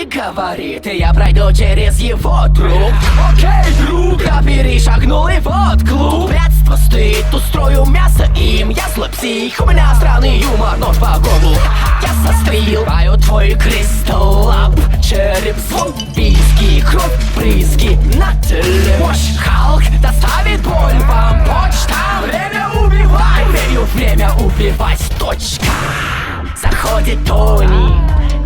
говорит, и я пройду через его труп. Окей, друг, я перешагнул и вот клуб. Братство стоит, устрою мясо им. Я злой псих, у меня странный юмор, нож по горлу. Я сострил, твой кристалл, череп, звон, виски, кровь, брызги на теле. Мощь Халк доставит боль вам почта. Время убивай, верю, время убивать, точка. Заходит Тони,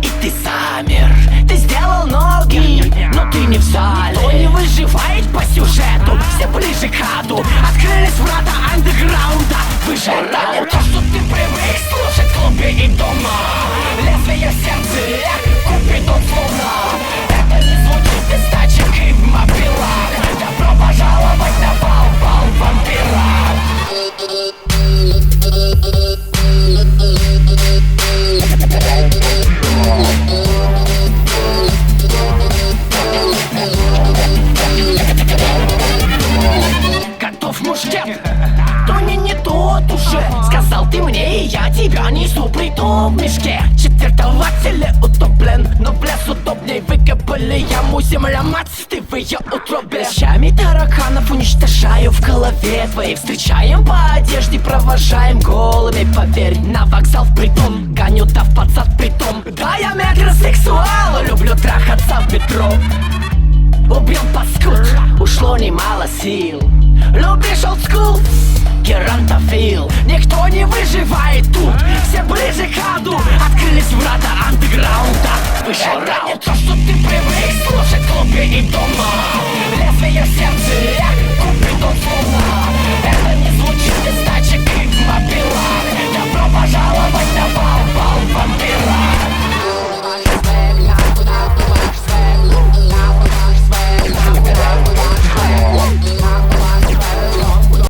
и ты замер. Ты сделал ноги, но ты не в зале. Никто не выживает по сюжету, все ближе к аду. Открылись врата андеграунда. Вы же это не то, что ты привык слушать в клубе и дома. Лезвие в сердце, Купидон словно. Это не звучит из тачек и в мобилах. Добро пожаловать на бал вампира. Готов, мушкет? Тони не тот уже. Сказал ты мне, и я тебя несу. Притом в мешке четвертователь утоплен, но в лес удобней выкопали яму. Земля мать, ты в ее утробе. Щами тараканов уничтожаю в голове твоей. Встречаем по одежде, провожаем голыми. Поверь, на вокзал в притон гоню, дав под зад притом. Да, я метросексуал, люблю трахаться в метро. Убил паскуд, ушло немало сил. Любишь олдскул? Геронтофил. Никто не выживает тут, все ближе к аду. Открылись врата андеграунда. Вышел это не то, что ты привык слушать в клубе и дома. Лезвие в сердце, Купидон словно.